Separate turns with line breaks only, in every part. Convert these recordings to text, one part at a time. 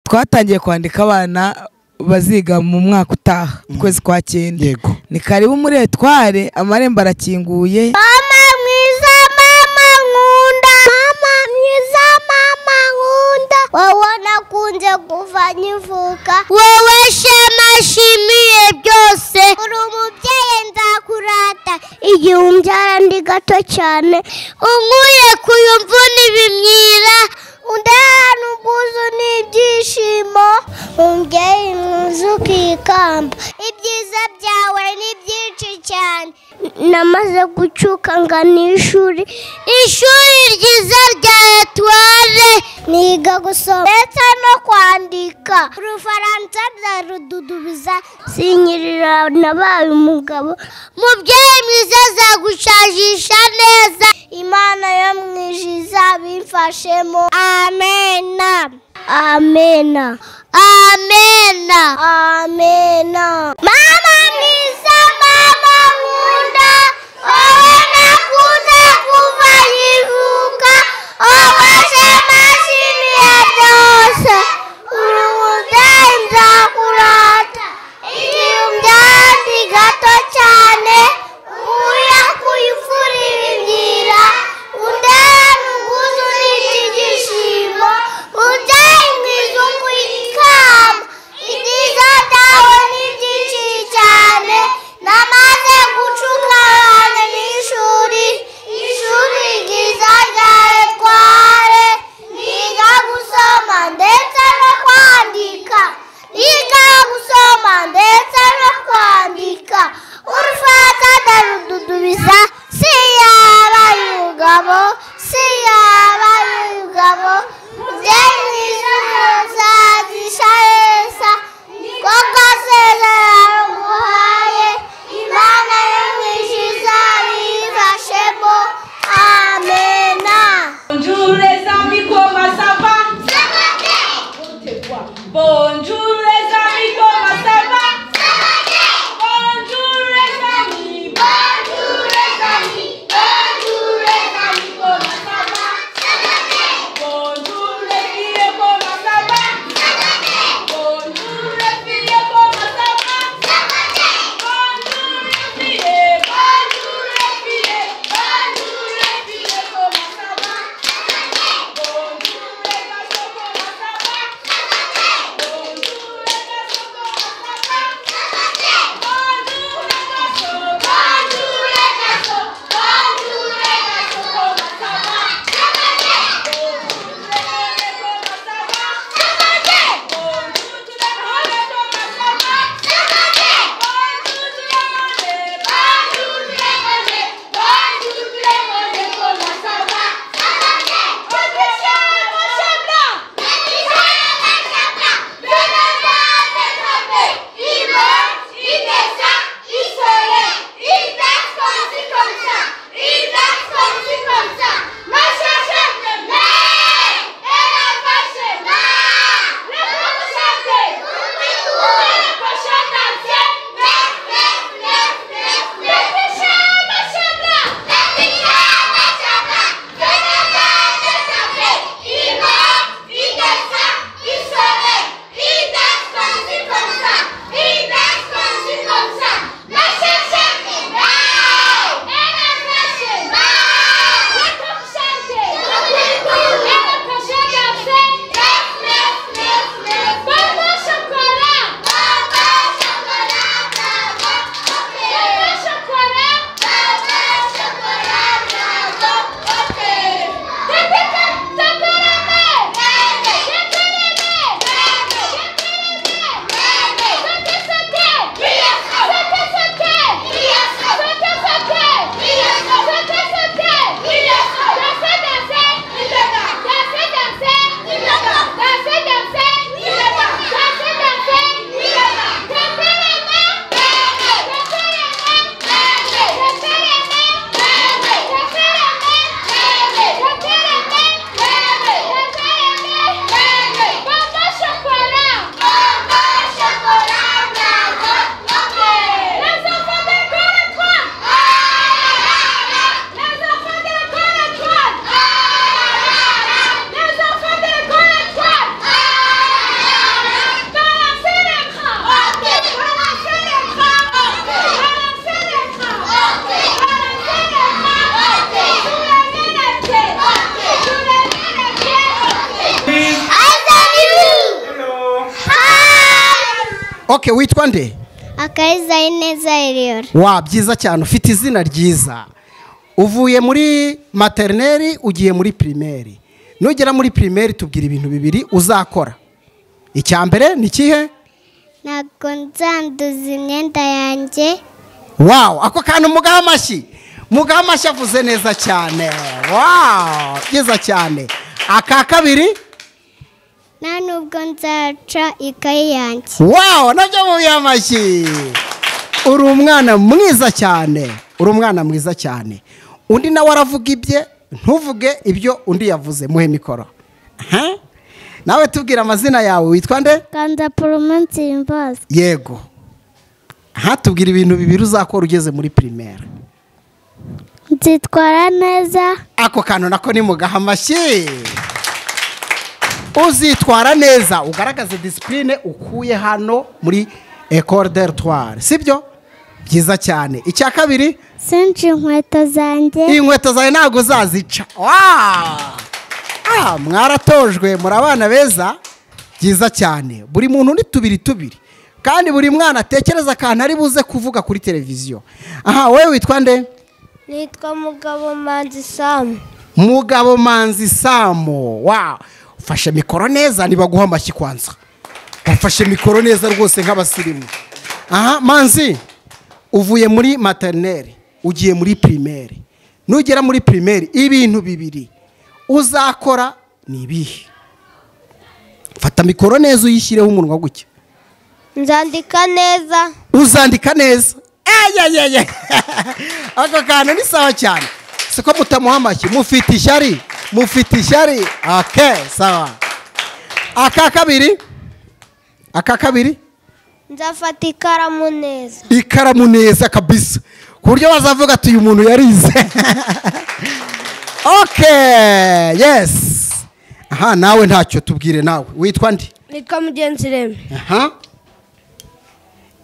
twatangiye kwandika abana baziga mu mwaka utaha kwezi kwa 9. Ni karibu muri Ecole, amarembo arakinguye.
Mama mwiza, mama nkunda, mama mwiza, mama nkunda, wowe nakunze kuva nkivuka, wowe shema shimiye byose, uri umubyeyi nzakurata igihe umbyara ndi gato cyane, unkuye kuyumvuna ibimyira, undahana ubwuzu n'ibyishimo, umubyeyi mwiza ukikamba, ibyiza byawe ni byinshi cyane. Namaze gucuka ngana ishuri ryiza rya Ecole, niga gusoma ndetse no kwandika, urufaransa ndarududubiza, sinyirira nabaye umugabo, mubyeyi mwiza azagushajisha neza, Imana yo mwijiza bimfashemo. Amena, amena, amena, amena. Mama mwiza, mama nkunda, wowe nakunze kuva nkivuka, wowe shema shimiye byose, uri umubyeyi nzakurata igihe umbyara ndi gato cyane, unkuye kuyifura ibimyira, undahana ubwuzu n'ibyishimo, umubyeyi mwiza ukikamba, ibyiza byawe ni byinshi cyane. Namaze gucuka abana n'ishuri ryiza rya Ecole, niga gusoma ndetse no kwandika, niga gusoma ndetse no kwandika, urufaransa ndarududubiza, siyaba y'umugabo, siyaba y'umugabo, mubyeyi mwiza uzazisha neza, koko sezerano guhaye, Imana yo mwijiza bifashemo. Amena.
Bonjour les amis, comment ça va?
Ça va bien.
Bonjour les amis, comment ça va?
Ça va bien.
Bonjour les amis.
Bonjour les amis. Bonjour les amis, comment ça va? Ça va bien.
Bonjour les filles, comment ça va?
Ça va bien.
Bonjour les filles, comment ça va?
Ça va bien.
Bonjour les filles. Bonjour les filles. Bonjour les filles, comment ça va?
Ça va bien.
Bonjour les garçons, comment ça va?
Ça va bien.
Bonjour
Okay, witwa nde?
Akaiza Ineza Elior.
Wa, byiza cyane, ufite izina ryiza. Uvuye muri maternelle ugiye muri primaire. Nugera muri primaire tubwira ibintu bibiri uzakora. Icyambere ni kihe?
Ntabwo nzanduza imyenda yanjye.
Wow, ako kantu mugaha amashyi avuze neza cyane. Wow, byiza cyane. Aka kabiri?
Nta nubwo nzaca ikayi yanjye.
Wow, nabyo mubiha amashyi. Uri umwana mwiza cyane. Uri umwana mwiza cyane. Undi nawe aravuga ibye, ntuvuge ibyo undi yavuze. Muhe mikoro. Nawe tubwira amazina yawe, witwa nde?
Kanda Promensi Imbazi.
Yego. Tubwira ibintu bibiri uzakora ugeze muri primaire.
Nzitwara neza.
Ako kantu nako ni mugaha amashyi. Uzitwara neza, ugaragaze discipline ukuye hano muri Ecole d'Ertoire. Sibyo? Byiza cyane. Icya kabiri?
Sinci inkweto zanjye.
Inkweto zawe ntabwo uzazica. Mwaratojwe muri abana beza. Byiza cyane. Buri muntu ni tubiri. Kandi buri mwana atekereza akantu ari buze kuvuga kuri televiziyo. Wowe witwa nde?
Nitwa Mugabo Manzi Samu.
Mugabo Manzi Samu. Wow. Ufashe mikoro neza, nibaguha amashyi kwanza. Wafashe mikoro neza rwose nk'abasirimu. Manzi, uvuye muri maternelle ugiye muri primaire. Nugera muri primaire ibintu bibiri uzakora ni ibihe? Fata mikoro neza uyishyireho umunwa gutya.
Nzandika neza.
Uzandika neza. Ako kantu ni sawa cyane. Siko mutamuha amashyi, mufite ishyari. Okay, sawa. Aka kabiri?
Nzafata ikaramu neza.
Ikaramu neza kabisa. Ku buryo bazavuga ati uyu muntu yarize. Okay, yes. Nawe ntacyo tubwire nawe. Witwa ndi?
Nitwa Mugenzi Reme.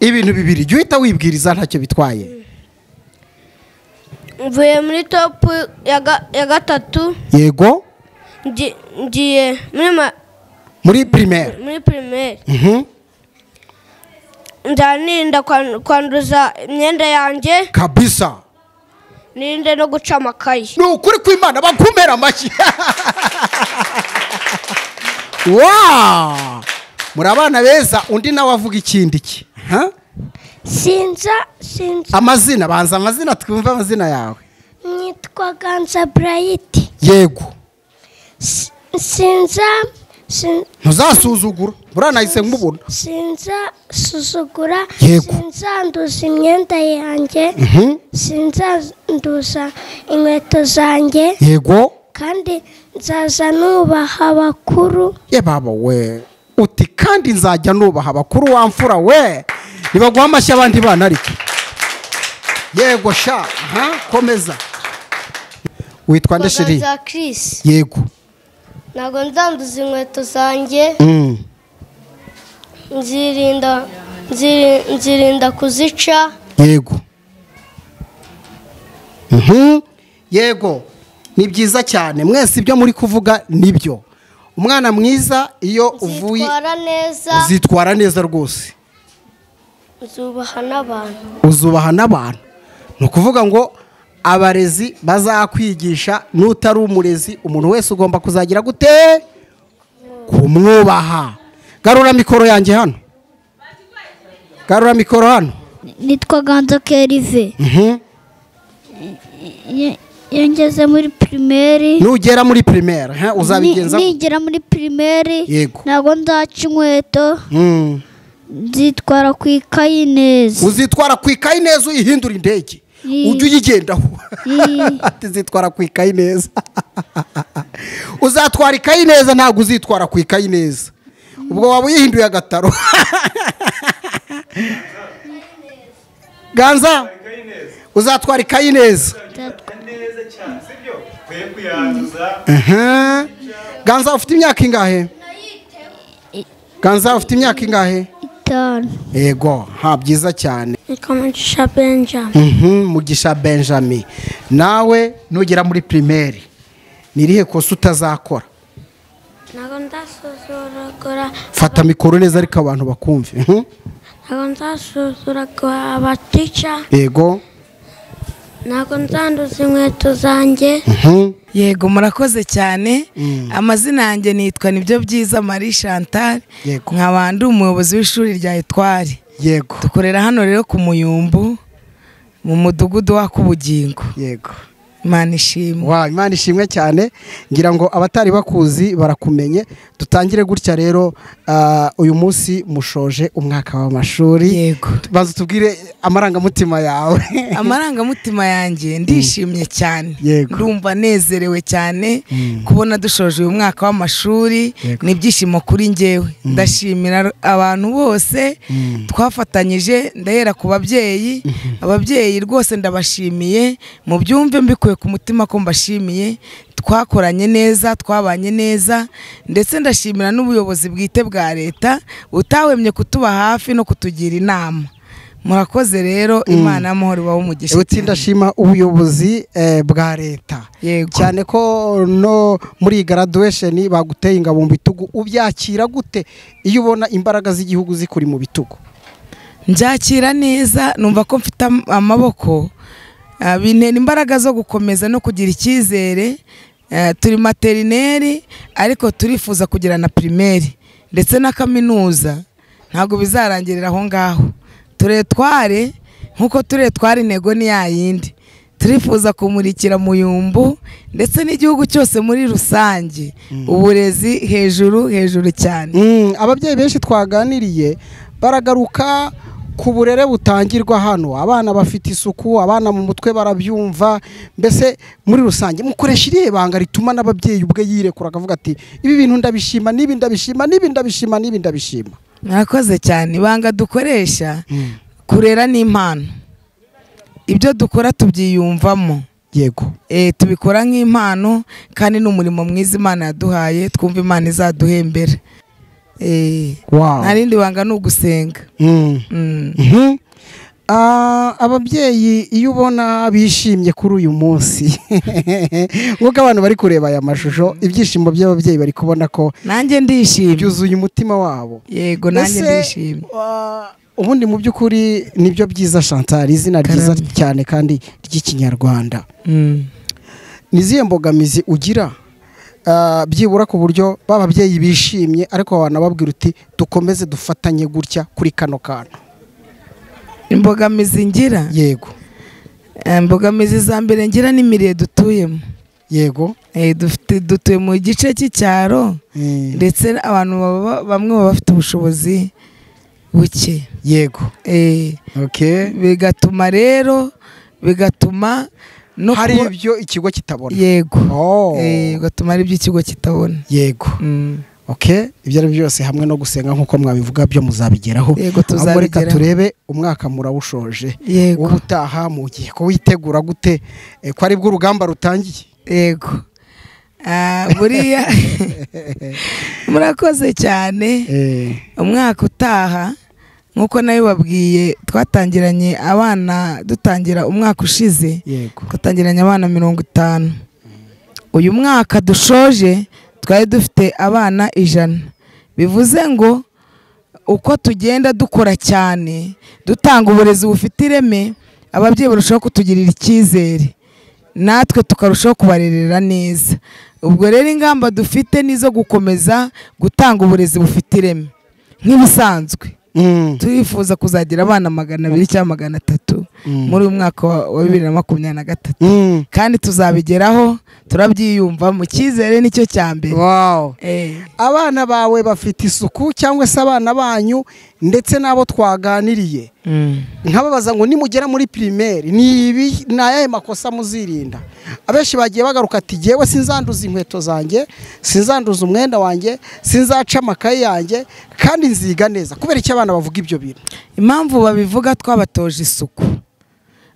Ibintu bibiri jya uhita wibwiriza ntacyo bitwaye.
Mvuye muri top ya gatatu.
Yego.
Ngiye
muri primaire.
Ndaninda kwanduza imyenda yanjye
kabisa.
Ninde no guca amakayi.
Ni ukuri kw'Imana bakumera amashyi. Wow! Muri abana beza. Undi nawe avuga ikindi ki?
Sinza.
Amazina, banza amazina twumva amazina yawe.
Nitwa Ganza Bright.
Yego.
Sinza.
Ntuzasuzugura. Buranahise nkubona.
Sinzasuzugura.
Yego.
Sinzanduza imyenda yanjye. Sinzanduza inkweto zanjye.
Yego.
Kandi nzaza nubaha abakuru.
Ye baba we. Uti kandi nzajya nubaha abakuru wamfura we. Nibaguha amashyi abandi bana ariko. Yego sha. Komeza. Witwa nde shiri? Yego.
Ntabwo nzanduza inkweto zanjye. Nzirinda kuzica.
Yego. Yego. Ni byiza cyane. Mwese ibyo muri kuvuga nibyo. Umwana mwiza iyo uvuye uzitwara neza rwose. Uzubaha n'abantu. Ni ukuvuga ngo abarezi bazakwigisha n'utari umurezi umuntu wese ugomba kuzagira gute kumwubaha. Garura mikoro yanjye hano.
Nitwa Ganza Kerive. Yongeze muri primaire.
Nugera muri primaire uzabigenza.
Nigera muri primaire.
Yego.
Ntabwo nzaca inkweto. Nzitwara ku ikayi neza.
Uzitwara ku ikayi neza uyihindura indege. Ujye uyigendaho. Ati zitwara ku ikayi neza. Uzatwara ikayi neza ntabwo uzitwara ku ikayi neza. Ubwo waba uyihinduye agataro. Ganza uzatwara ikayi neza. Ganza ufite imyaka ingahe? Ganza ufite imyaka ingahe?
5.
Yego, byiza cyane.
Mugisha Benjamin.
Mugisha Benjamin. Nawe nugera muri primaire nirihe kosa utazakora?
Ntabwo ndasuzugura.
Fata mikoro neza ariko abantu bakumve.
ntabwo nzasuzura abatica,
yego,
ntabwo nzanduza inkweto zanjye.
yego murakoze cyane. Amazina yanjye nitwa nibyo byiza Marie Chantal, nkaba ndi umuyobozi w'ishuri rya Ecole.
yego,
dukorera hano rero ku Muyumbu mu mudugudu wa Kubugingo.
yego.
Imana ishimwe.
Wow, Imana ishimwe cyane. Ngira ngo abatari bakuzi barakumenye. Dutangire gutya rero, uyu munsi mushoje umwaka w'amashuri.
Yego.
Baza tubwire amarangamutima yawe.
Amarangamutima yanjye ndishimye cyane. Ndumva nezerewe cyane kubona dushoje uyu mwaka w'amashuri. Nibyishimo kuri njyewe. Ndashimira abantu bose twafatanyije, ndahera ku babyeyi. Ababyeyi rwose ndabashimiye, mu byumve mbikuye ku mutima ko mbashimiye. Twakoranye neza, twabanye neza, ndetse ndashimira n'ubuyobozi bwite bwa leta utawemye kutuba hafi no kutugira inama. Murakoze rero, Imana y'amahoro ibahe umugisha.
Ndashima ubuyobozi bwa leta cyane ko no muri graduation baguteye ingabo mu bitugu. Ubyakira gute iyo ubona imbaraga z'igihugu zikuri mu bitugu?
Njakira neza, numva ko mfite amaboko, bintera imbaraga zo gukomeza no kugira icyizere. Turi materineri ariko turifuza kugira na primaire ndetse na kaminuza. Ntabwo bizarangirira aho ngaho. Turetware nkuko turetware intego ni yayindi. Turifuza kumurikira Muyumbu ndetse n'igihugu cyose muri rusange. Uburezi hejuru cyane.
Ababyeyi benshi twaganiriye baragaruka ku burere butangirwa hano. Abana bafite isuku, abana mu mutwe barabyumva. Mbese muri rusange mukoresha irihe banga rituma n'ababyeyi ubwe yirekura akavuga ati ibi bintu ndabishima, nibi ndabishima, nibi ndabishima, nibi ndabishima?
Murakoze cyane. Ibanga dukoresha kurera n'impano. Ibyo dukora tubyiyumvamo.
Yego.
Tubikora nk'impano kandi n'umurimo mwiza Imana yaduhaye, twumva Imana izaduhembera.
Wow.
Narindi banga n'ugusenga.
Ababyeyi iyo ubona bishimye kuri uyu munsi nk'uko abantu bari kureba aya mashusho, ibyishimo by'ababyeyi bari kubona ko
nanjye ndishimye,
byuzuye umutima wabo.
Yego, nanjye ndishimye.
Ubundi mu by'ukuri nibyo byiza Chantal, izina ryiza cyane kandi ry'ikinyarwanda. Nizihe mbogamizi ugira byibura ku buryo bababyeyi bishimye ariko wanababwira uti dukomeze dufatanye gutya kuri kano kantu?
Imbogamizi ngira?
Yego.
Imbogamizi za mbere ngira n'imirire dutuyemo.
Yego.
Dutuye mu gice cy'icyaro ndetse abantu bamwe baba bafite ubushobozi buke.
Yego. Okay.
Bigatuma no
hari ibyo ikigo kitabona.
Yego. Bigatuma ari ibyo ikigo kitabona.
Yego. Okay, ibyo ari byose hamwe no gusenga nkuko mwabivuga byo muzabigeraho.
Yego, tuzabigeraho.
Turebe umwaka murawushoje. Ubutaha mugiye ko witegura gute ko ari bwo urugamba rutangiye?
Yego. Buriya murakoze cyane. Umwaka utaha nkuko nayo babwiye, twatangiranye abana dutangira umwaka ushize. Twatangiranye abana 50. Uyu mwaka dushoje twari dufite abana 100. Bivuze ngo uko tugenda dukora cyane, dutanga uburezi bufite ireme, ababyeyi barushaho kutugirira icyizere, natwe tukarushaho kubarerera neza. Ubwo rero ingamba dufite nizo gukomeza gutanga uburezi bufite ireme. Nk'ibisanzwe turifuza kuzagira abana 200 cyangwa 300 muri uyu mwaka wa 2023, kandi tuzabigeraho. Turabyiyumva mu cyizere nicyo cyambere.
Wow. Abana bawe bafite isuku cyangwa se abana banyu ndetse nabo twaganiriye nkababaza ngo nimugera muri primaire nibi nayahe makosa muzirinda? Abenshi bagiye bagaruka ati jewe sinzanduza inkweto zanjye, sinzanduza umwenda wanjye, sinzaca amakaye yanjye kandi nziga neza. Kubera iki abana bavuga ibyo bintu?
Impamvu babivuga, twabatoje isuku.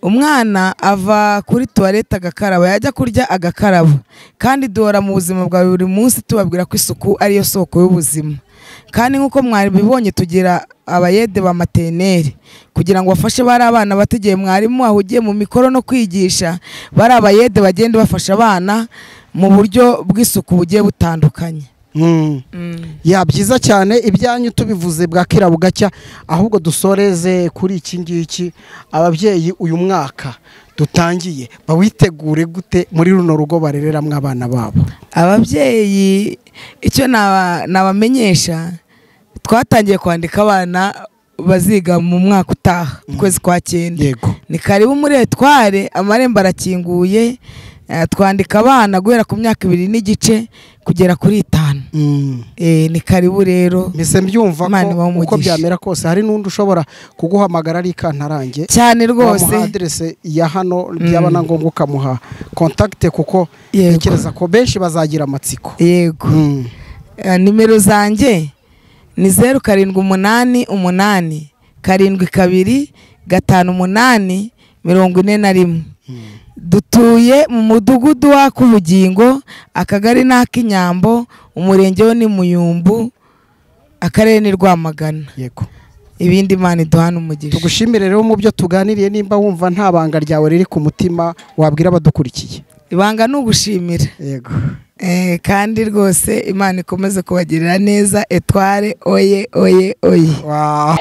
Umwana ava kuri toilette agakaraba, yajya kurya agakaraba, kandi duhora mu buzima bwa buri munsi tubabwira ko isuku ariyo soko y'ubuzima. Kandi nkuko mwari bibonye, tugira abayede ba materineri kugira ngo bafashe bari abana bategeye mwarimu ahugiye mu mikoro no kwigisha, bari abayede bagenda bafasha abana mu buryo bw'isuku bugiye butandukanye.
ya byiza cyane ibyanyu tubivuze bwa kira bugacya ahubwo dusoreze kuri iki ngiki ababyeyi uyu mwaka dutangiye bawitegure gute muri runo rugo barereramwe abana babo
ababyeyi icyo nabamenyesha twatangiye kwandika abana baziga mu mwaka utaha ukwezi kwa 9 ni karibu muri Ecole amarembo arakinguye twandika abana guhera ku myaka 2 n'igice kugera kuri 5 ni karibu rero
mise mbyumva ko uko byamera kose hari nundi ushobora kuguhamagara ari kantarange
cyane rwose
adresse ya hano byabana ngombwa ukamuha contact kuko ntekereza ko benshi bazagira amatsiko
yego nimero zanjye ni 0788 72 58 41 dutuye mu mudugudu wa Kubugingo akagari n'Inyambo umurenge wo ni Muyumbu akarere ni Rwamagana
yego
ibindi Imana iduhana umugisha
tugushimire rero mu byo tuganiriye nimba wumva nta banga ryawe riri ku mutima wabwira abadukurikiye
ibanga ni ugushimira
yego
kandi rwose Imana ikomeze kubagirira neza Ecole oye
wow